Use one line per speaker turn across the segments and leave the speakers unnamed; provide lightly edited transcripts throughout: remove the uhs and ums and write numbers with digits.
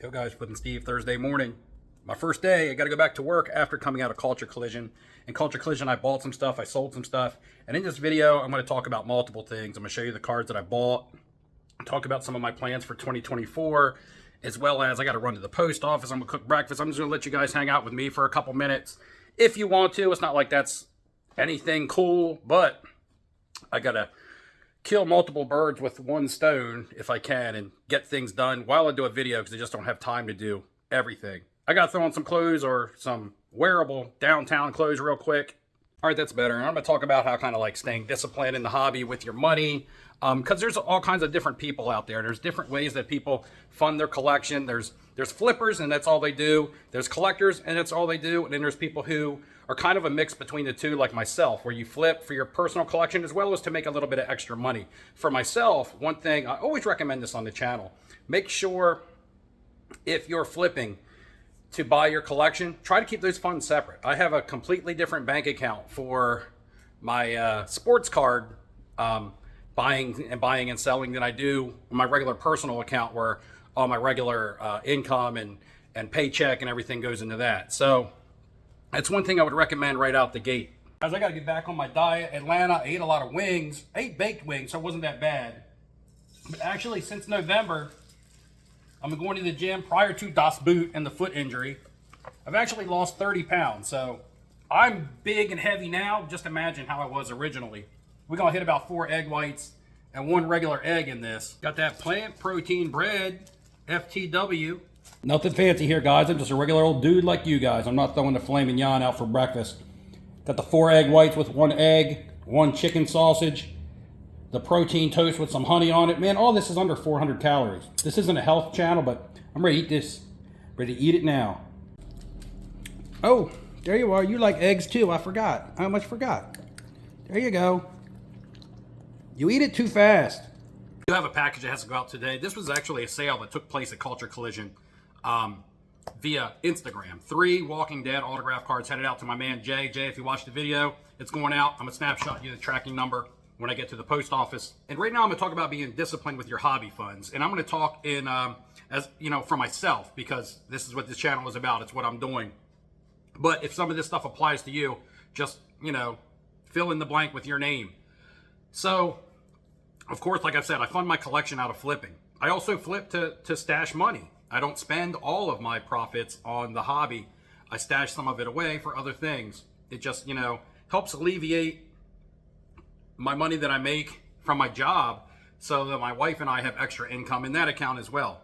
Yo guys, Flippin' Steve, Thursday morning. My first day, I gotta go back to work after coming out of Culture Collision. In Culture Collision, I bought some stuff, I sold some stuff. And in this video, I'm gonna talk about multiple things. I'm gonna show you the cards that I bought, talk about some of my plans for 2024, as well as I gotta run to the post office, I'm gonna cook breakfast. I'm just gonna let you guys hang out with me for a couple minutes. If you want to, it's not like that's anything cool, but I gotta kill multiple birds with one stone if I can and get things done while I do a video because I just don't have time to do everything. I got to throw on some clothes or some wearable downtown clothes real quick. All right, that's better. And I'm going to talk about how kind of like staying disciplined in the hobby with your money, because there's all kinds of different people out there. There's different ways that people fund their collection. There's flippers and that's all they do. There's collectors and that's all they do. And then there's people who are kind of a mix between the two, like myself, where you flip for your personal collection as well as to make a little bit of extra money. For myself, one thing, I always recommend this on the channel, make sure if you're flipping to buy your collection, try to keep those funds separate. I have a completely different bank account for my sports card buying and selling than I do my regular personal account where all my regular income and paycheck and everything goes into that. So that's one thing I would recommend right out the gate. Guys, I got to get back on my diet. Atlanta, I ate a lot of wings. I ate baked wings, so it wasn't that bad. But actually, since November, I'm going to the gym prior to Das Boot and the foot injury. I've actually lost 30 pounds, so I'm big and heavy now. Just imagine how I was originally. We're going to hit about 4 egg whites and 1 regular egg in this. Got that plant protein bread, FTW. Nothing fancy here, guys. I'm just a regular old dude like you guys. I'm not throwing the filet mignon out for breakfast. Got the 4 egg whites with 1 egg, 1 chicken sausage, the protein toast with some honey on it. Man, all this is under 400 calories. This isn't a health channel, but I'm ready to eat this. Ready to eat it now. Oh, there you are. You like eggs too. I forgot. I almost forgot. There you go. You eat it too fast. You have a package that has to go out today. This was actually a sale that took place at Culture Collision via Instagram. 3 Walking Dead autograph cards headed out to my man Jay. Jay, if you watched the video, it's going out. I'm gonna snapshot you the tracking number when I get to the post office. And right now I'm gonna talk about being disciplined with your hobby funds. And I'm gonna talk in as you know, for myself, because this is what this channel is about. It's what I'm doing. But if some of this stuff applies to you, just, you know, fill in the blank with your name. So, of course, like I said, I fund my collection out of flipping. I also flip to stash money. I don't spend all of my profits on the hobby. I stash some of it away for other things. It just, you know, helps alleviate my money that I make from my job so that my wife and I have extra income in that account as well.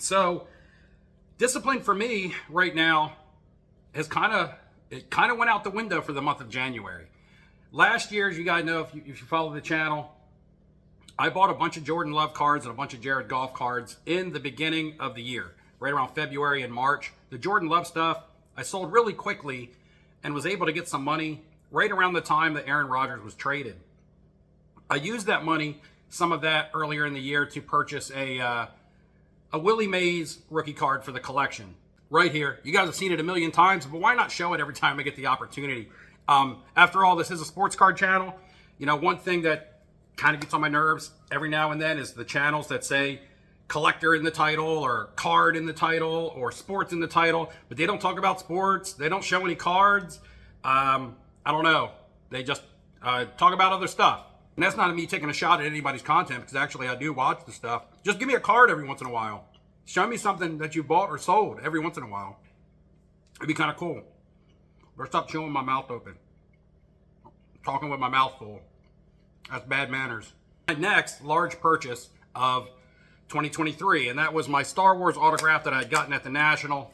So, discipline for me right now has kind of went out the window for the month of January. Last year, as you guys know, if you follow the channel, I bought a bunch of Jordan Love cards and a bunch of Jared Goff cards in the beginning of the year, right around February and March. The Jordan Love stuff, I sold really quickly and was able to get some money right around the time that Aaron Rodgers was traded. I used that money, some of that earlier in the year, to purchase a Willie Mays rookie card for the collection. Right here. You guys have seen it a million times, but why not show it every time I get the opportunity? After all, this is a sports card channel. You know, one thing that kind of gets on my nerves every now and then is the channels that say collector in the title or card in the title or sports in the title, but they don't talk about sports. They don't show any cards. I don't know. They just talk about other stuff. And that's not me taking a shot at anybody's content, because actually I do watch the stuff. Just give me a card every once in a while. Show me something that you bought or sold every once in a while. It'd be kind of cool. Better stop chewing my mouth open. Talking with my mouth full. That's bad manners. My next large purchase of 2023, and that was my Star Wars autograph that I had gotten at the National.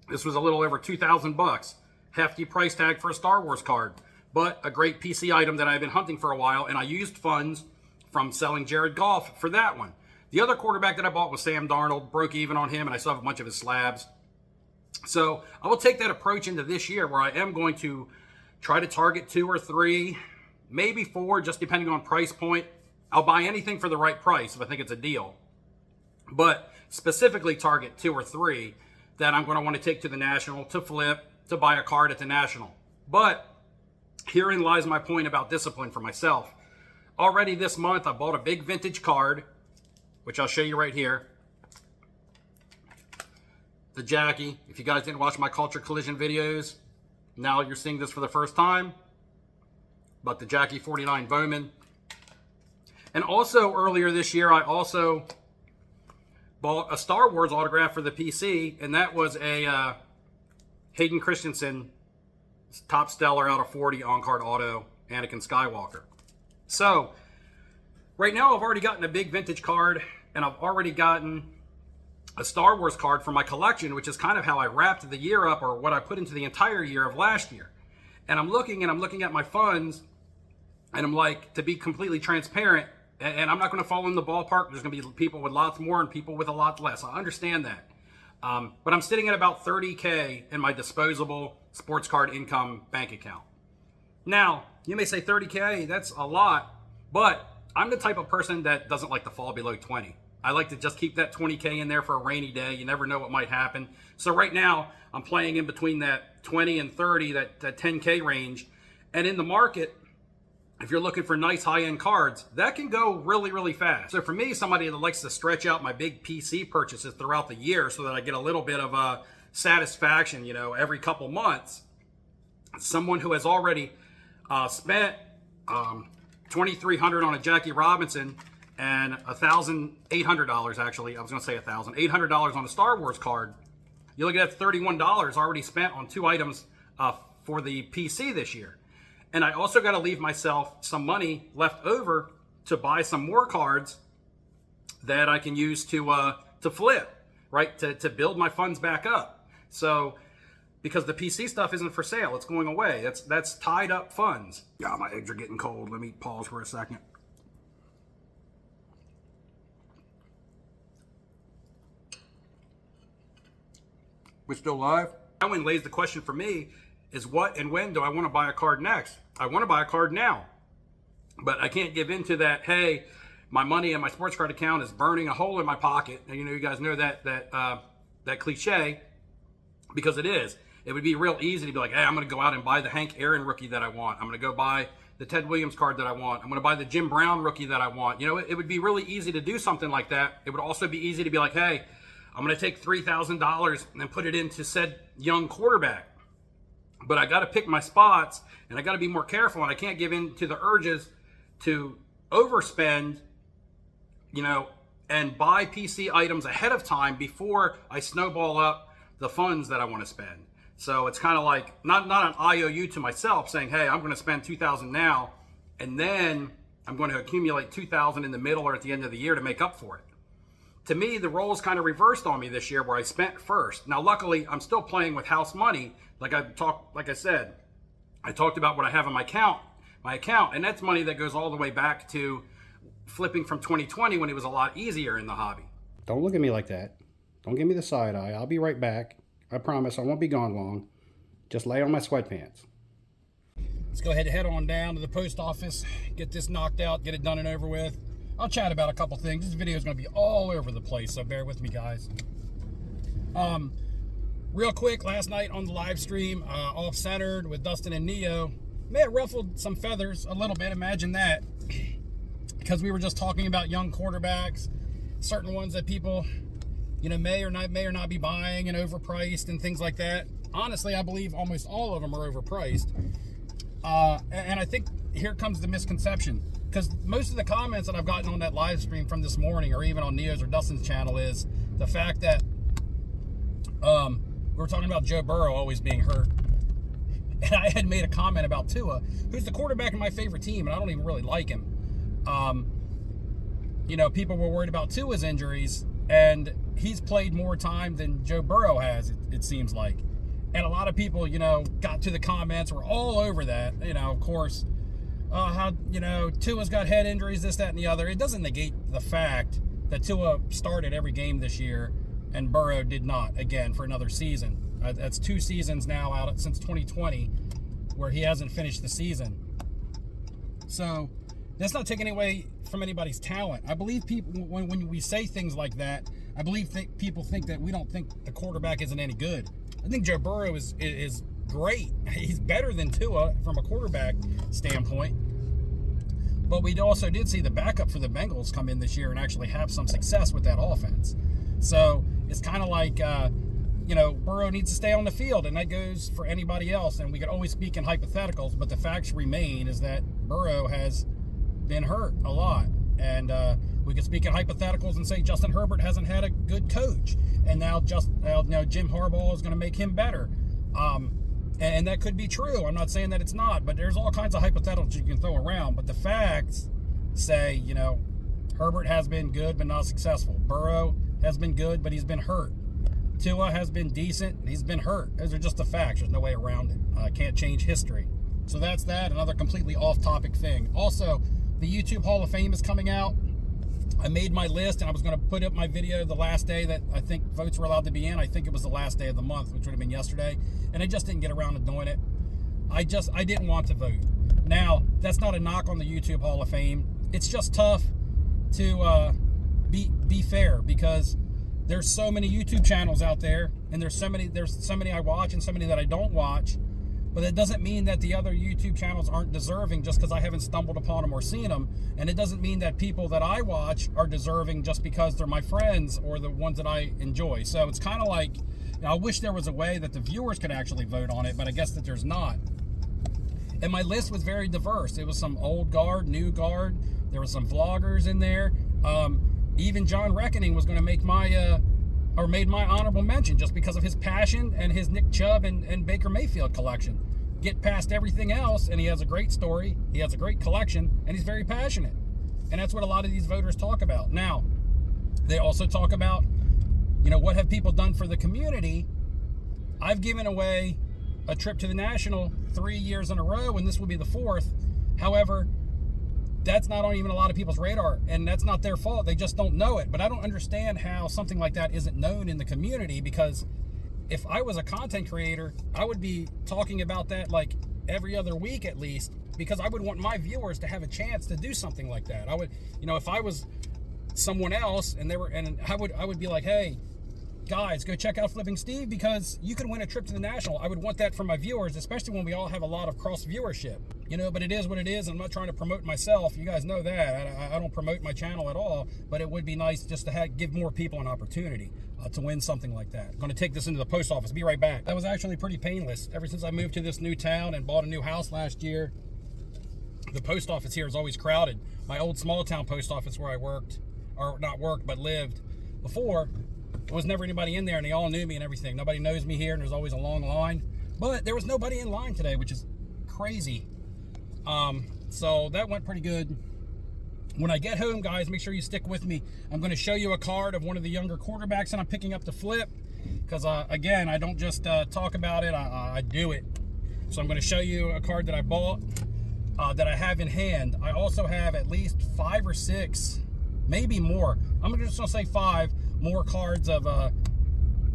This was a little over $2,000. Hefty price tag for a Star Wars card, but a great PC item that I've been hunting for a while, and I used funds from selling Jared Goff for that one. The other quarterback that I bought was Sam Darnold. Broke even on him, and I still have a bunch of his slabs. So I will take that approach into this year where I am going to try to target 2 or 3, maybe 4, just depending on price point. I'll buy anything for the right price if I think it's a deal. But specifically target 2 or 3 that I'm going to want to take to the National, to flip, to buy a card at the National. But herein lies my point about discipline for myself. Already this month, I bought a big vintage card, which I'll show you right here. the Jackie. If you guys didn't watch my Culture Collision videos, now you're seeing this for the first time. But the Jackie 49 Bowman. And also earlier this year, I also bought a Star Wars autograph for the PC, and that was a Hayden Christensen Top Stellar out of 40 on-card auto Anakin Skywalker. So right now I've already gotten a big vintage card, and I've already gotten a Star Wars card for my collection, which is kind of how I wrapped the year up, or what I put into the entire year of last year. And I'm looking at my funds, and I'm like, to be completely transparent, and I'm not going to fall in the ballpark. There's going to be people with lots more and people with a lot less. I understand that. But I'm sitting at about $30K in my disposable sports card income bank account. Now, you may say 30K, that's a lot, but I'm the type of person that doesn't like to fall below 20. I like to just keep that 20K in there for a rainy day. You never know what might happen. So right now, I'm playing in between that 20 and 30, that 10K range. And in the market, if you're looking for nice high-end cards, that can go really, really fast. So for me, somebody that likes to stretch out my big PC purchases throughout the year so that I get a little bit of satisfaction, every couple months, someone who has already spent $2,300 on a Jackie Robinson and $1,800, actually, I was going to say $800 on a Star Wars card, you look at that, $31 already spent on 2 items for the PC this year. And I also got to leave myself some money left over to buy some more cards that I can use to flip, right? To build my funds back up. So, because the PC stuff isn't for sale, it's going away. That's tied up funds. Yeah, my eggs are getting cold. Let me pause for a second. We're still live? Now, when lays the question for me is, what and when do I want to buy a card next? I want to buy a card now, but I can't give into that, hey, my money in my sports card account is burning a hole in my pocket. And you guys know that cliche, because it is. It would be real easy to be like, hey, I'm going to go out and buy the Hank Aaron rookie that I want. I'm going to go buy the Ted Williams card that I want. I'm going to buy the Jim Brown rookie that I want. It would be really easy to do something like that. It would also be easy to be like, hey, I'm going to take $3,000 and put it into said young quarterback. But I got to pick my spots, and I got to be more careful, and I can't give in to the urges to overspend, and buy PC items ahead of time before I snowball up the funds that I want to spend. So it's kind of like not an IOU to myself saying, hey, I'm going to spend $2,000 now, and then I'm going to accumulate $2,000 in the middle or at the end of the year to make up for it. To me, the roles kind of reversed on me this year, where I spent first. Now, luckily, I'm still playing with house money. Like I said, I talked about what I have in my account, and that's money that goes all the way back to flipping from 2020 when it was a lot easier in the hobby.
Don't look at me like that. Don't give me the side eye. I'll be right back. I promise I won't be gone long. Just lay on my sweatpants.
Let's go ahead and head on down to the post office, get this knocked out, get it done and over with. I'll chat about a couple things. This video is going to be all over the place, so bear with me, guys. Real quick, last night on the live stream, Off-Centered with Dustin and Neo, may have ruffled some feathers a little bit, imagine that, because we were just talking about young quarterbacks, certain ones that people, may or not be buying and overpriced and things like that. Honestly, I believe almost all of them are overpriced. And I think here comes the misconception, because most of the comments that I've gotten on that live stream from this morning, or even on Neo's or Dustin's channel, is the fact that we were talking about Joe Burrow always being hurt. And I had made a comment about Tua, who's the quarterback of my favorite team, and I don't even really like him. People were worried about Tua's injuries, and he's played more time than Joe Burrow has, it seems like. And a lot of people, got to the comments, were all over that, of course. How, Tua's got head injuries, this, that, and the other. It doesn't negate the fact that Tua started every game this year and Burrow did not, again, for another season. That's 2 seasons now out since 2020 where he hasn't finished the season. So that's not taking away from anybody's talent. I believe people, when we say things like that, I believe people think that we don't think the quarterback isn't any good. I think Joe Burrow is great. He's better than Tua from a quarterback standpoint. But we also did see the backup for the Bengals come in this year and actually have some success with that offense. So it's kind of like, you know, Burrow needs to stay on the field, and that goes for anybody else. And we could always speak in hypotheticals, but the facts remain is that Burrow has been hurt a lot. And we could speak in hypotheticals and say Justin Herbert hasn't had a good coach, and now Jim Harbaugh is going to make him better. And that could be true. I'm not saying that it's not, but there's all kinds of hypotheticals you can throw around. But the facts say, you know, Herbert has been good but not successful. Burrow has been good, but he's been hurt. Tua has been decent. He's been hurt. Those are just the facts. There's no way around it. I can't change history. So that's that. Another completely off-topic thing. Also, the YouTube Hall of Fame is coming out. I made my list, and I was going to put up my video the last day that I think votes were allowed to be in. I think it was the last day of the month, which would have been yesterday. And I just didn't get around to doing it. I didn't want to vote. Now, that's not a knock on the YouTube Hall of Fame. It's just tough to be fair, because there's so many YouTube channels out there, and there's so many I watch and so many that I don't watch. But it doesn't mean that the other YouTube channels aren't deserving just because I haven't stumbled upon them or seen them. And it doesn't mean that people that I watch are deserving just because they're my friends or the ones that I enjoy. So it's kind of like, you know, I wish there was a way that the viewers could actually vote on it, but I guess that there's not. And my list was very diverse. It was some old guard, new guard. There was some vloggers in there. Even John Reckoning was going to make made my honorable mention just because of his passion and his Nick Chubb and Baker Mayfield collection. Get past everything else, and he has a great story, he has a great collection, and he's very passionate. And that's what a lot of these voters talk about. Now, they also talk about, you know, what have people done for the community? I've given away a trip to the National 3 years in a row, and this will be the fourth. However, that's not on even a lot of people's radar, and that's not their fault. They just don't know it. But I don't understand how something like that isn't known in the community, because if I was a content creator, I would be talking about that like every other week at least, because I would want my viewers to have a chance to do something like that. I would, you know, if I was someone else and I would be like, hey, guys, go check out Flipping Steve because you can win a trip to the National. I would want that for my viewers, especially when we all have a lot of cross viewership, you know. But it is what it is. I'm not trying to promote myself. You guys know that. I don't promote my channel at all, but it would be nice just to give more people an opportunity to win something like that. I'm going to take this into the post office. Be right back. That was actually pretty painless. Ever since I moved to this new town and bought a new house last year, the post office here is always crowded. My old small town post office where I worked, or not worked, but lived before, there was never anybody in there, and they all knew me and everything. Nobody knows me here, and there's always a long line. But there was nobody in line today, which is crazy. So that went pretty good. When I get home, guys, make sure you stick with me. I'm going to show you a card of one of the younger quarterbacks that I'm picking up to flip. Because, again, I don't just talk about it, I do it. So I'm going to show you a card that I bought that I have in hand. I also have at least 5 or 6, maybe more. I'm just going to say 5 more cards of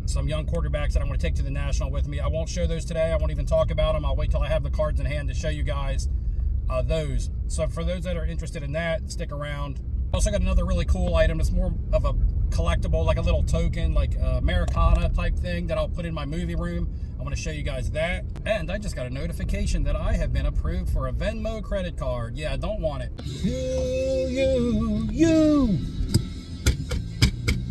some young quarterbacks that I'm going to take to the National with me. I won't show those today. I won't even talk about them. I'll wait till I have the cards in hand to show you guys those. So for those that are interested in that, stick around. Also got another really cool item. It's more of a collectible, like a little token, like Americana type thing that I'll put in my movie room. I'm going to show you guys that. And I just got a notification that I have been approved for a Venmo credit card. Yeah, I don't want it. You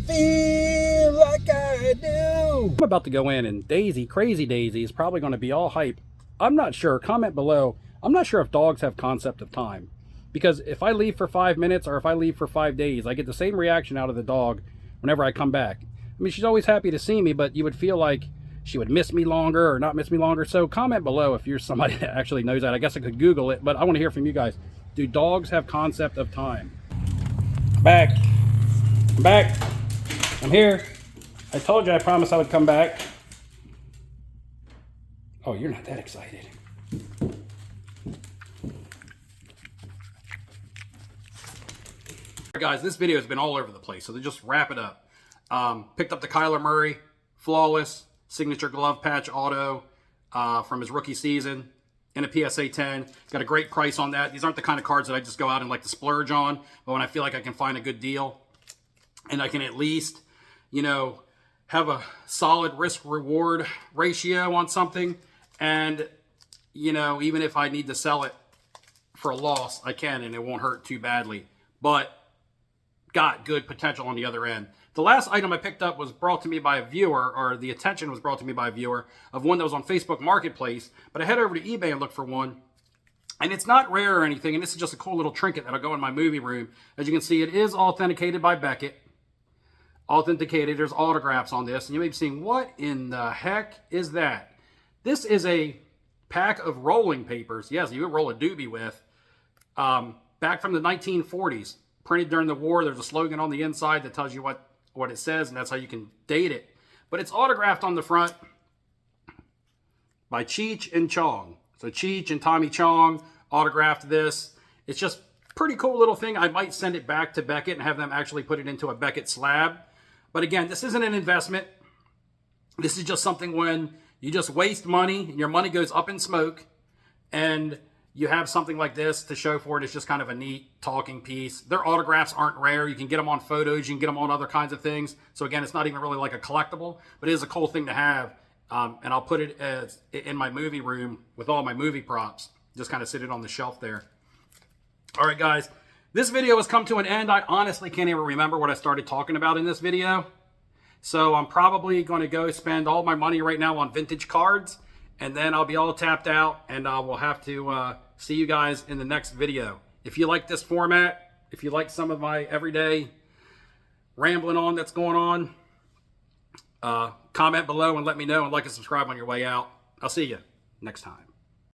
feel like I do. I'm about to go in, and Daisy, Crazy Daisy, is probably going to be all hype. I'm not sure. Comment below. I'm not sure if dogs have concept of time, because if I leave for 5 minutes or if I leave for 5 days, I get the same reaction out of the dog whenever I come back. I mean, she's always happy to see me, but you would feel like she would miss me longer or not miss me longer. So comment below if you're somebody that actually knows that. I guess I could Google it, but I want to hear from you guys. Do dogs have concept of time? Back. I'm back. I'm here. I told you I promised I would come back. Oh, you're not that excited. Guys, this video has been all over the place, so to just wrap it up. Picked up the Kyler Murray Flawless Signature Glove Patch Auto from his rookie season in a PSA 10. Got a great price on that. These aren't the kind of cards that I just go out and like to splurge on, but when I feel like I can find a good deal and I can at least, you know, have a solid risk-reward ratio on something, and, you know, even if I need to sell it for a loss, I can, and it won't hurt too badly. But got good potential on the other end. The last item I picked up was brought to me by a viewer, or the attention was brought to me by a viewer of one that was on Facebook Marketplace. But I head over to eBay and look for one. And it's not rare or anything, and this is just a cool little trinket that'll go in my movie room. As you can see, it is authenticated by Beckett. Authenticated, there's autographs on this. And you may be saying, what in the heck is that? This is a pack of rolling papers. Yes, you would roll a doobie with. Back from the 1940s. Printed during the war. There's a slogan on the inside that tells you what it says, and that's how you can date it. But it's autographed on the front by Cheech and Chong. So Cheech and Tommy Chong autographed this. It's just pretty cool little thing. I might send it back to Beckett and have them actually put it into a Beckett slab. But again, this isn't an investment. This is just something when you just waste money and your money goes up in smoke and you have something like this to show for it. It's just kind of a neat talking piece. Their autographs aren't rare. You can get them on photos. You can get them on other kinds of things. So again, it's not even really like a collectible, but it is a cool thing to have. And I'll put it in my movie room with all my movie props. Just kind of sit it on the shelf there. All right, guys. This video has come to an end. I honestly can't even remember what I started talking about in this video. So I'm probably going to go spend all my money right now on vintage cards. And then I'll be all tapped out. And we'll have to see you guys in the next video. If you like this format, if you like some of my everyday rambling on that's going on, comment below and let me know, and like and subscribe on your way out. I'll see you next time.